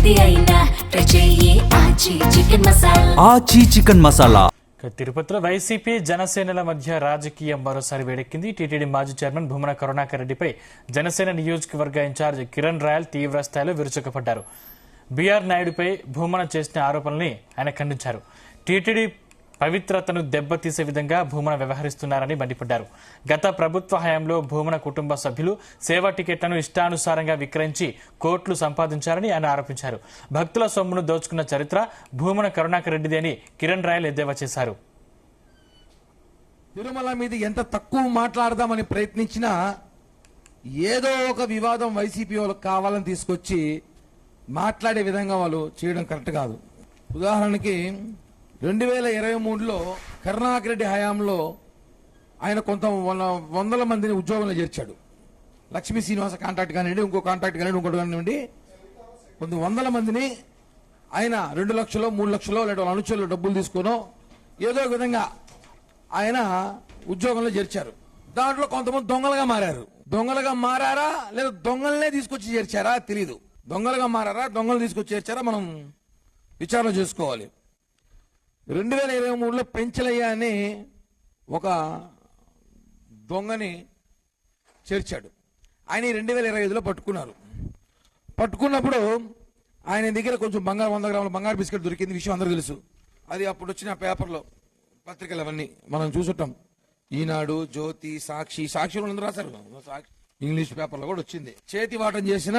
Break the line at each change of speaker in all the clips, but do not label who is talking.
ఏది అయినా ట్రై చెయ్యి ఆచి చికెన్ మసాలా.
తిరుపతిలో వైసీపీ జనసేనల మధ్య రాజకీయం మరోసారి వేడెక్కింది. టీటీడీ మాజీ చైర్మన్ భూమన కరుణాకర్ రెడ్డిపై జనసేన నియోజకవర్గ ఇన్ఛార్జ్ కిరణ్ రాయల్ తీవ్ర స్థాయిలో విరుచుకుపడ్డారు. బీఆర్ నాయుడుపై భూమన చేసిన ఆరోపణల్ని ఆయన ఖండించారు. టీటీడీ పవిత్రతను దెబ్బతీసే విధంగా భూమన వ్యవహరిస్తున్నారని మండిపడ్డారు. గత ప్రభుత్వ హయాంలో భూమన కుటుంబ సభ్యులు సేవా టికెట్లను ఇష్టానుసారంగా విక్రయించి కోట్లు సంపాదించారని ఆయన ఆరోపించారు. భక్తుల సొమ్మును దోచుకున్న చరిత్ర భూమన కరుణాకర్ రెడ్డిది అని కిరణ్ రాయల్ ఎద్దేవా చేశారు.
తిరుమల మీద ఎంత తక్కువ మాట్లాడదామని ప్రయత్నించినా ఏదో ఒక వివాదం వైసీపీ వాళ్ళకి కావాలని తీసుకొచ్చి మాట్లాడే విధంగా వాళ్ళు చేయడం కరెక్ట్ కాదు. ఉదాహరణకి 2023లో కరుణాకర్ రెడ్డి హయాంలో ఆయన కొంత వందల మందిని ఉద్యోగంలో చేర్చాడు. లక్ష్మీ శ్రీనివాస కాంట్రాక్ట్ కానివ్వండి, ఇంకో కాంట్రాక్ట్ కానివ్వండి, ఇంకోటి కానివ్వండి, కొంత వందల మందిని ఆయన 2 లక్షలు 3 లక్షలు లేదా వాళ్ళ అనుచరులు డబ్బులు తీసుకునో ఏదో విధంగా ఆయన ఉద్యోగంలో చేర్చారు. దాంట్లో కొంతమంది దొంగలుగా మారారు. దొంగలుగా మారారా లేదా దొంగలనే తీసుకొచ్చి చేర్చారా తెలీదు. దొంగలుగా మారారా దొంగలు తీసుకొచ్చి చేర్చారా మనం విచారణ చేసుకోవాలి. 2023లో పెంచలయ్య అని ఒక దొంగని చేర్చాడు. ఆయన 2025లో పట్టుకున్నారు. పట్టుకున్నప్పుడు ఆయన దగ్గర కొంచెం బంగారు 100 గ్రాముల బంగారు బిస్కెట్ దొరికింది. విషయం అందరూ తెలుసు. అది అప్పుడు వచ్చిన పేపర్లో పత్రికలు అవన్నీ మనం చూసుంటాం. ఈనాడు, జ్యోతి, సాక్షిలో అందరూ రాశారు. ఇంగ్లీష్ పేపర్లో కూడా వచ్చింది. చేతి వాటం చేసిన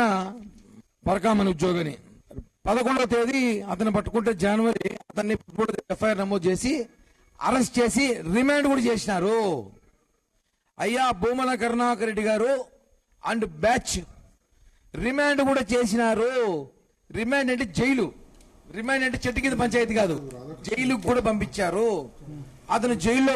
పరకామని ఉద్యోగిని 11వ తేదీ అతను పట్టుకుంటే జనవరి అతన్ని ఎఫ్ఐఆర్ నమోదు చేసి అరెస్ట్ చేసి రిమాండ్ కూడా చేసినారు. అయ్యా భూమన కరుణాకర్ రెడ్డి గారు అండ్ బ్యాచ్ రిమాండ్ కూడా చేసినారు. రిమాండ్ అంటే జైలు. రిమాండ్ అంటే చెట్టు కింద పంచాయతీ కాదు, జైలుకు కూడా పంపించారు. అతను జైల్లో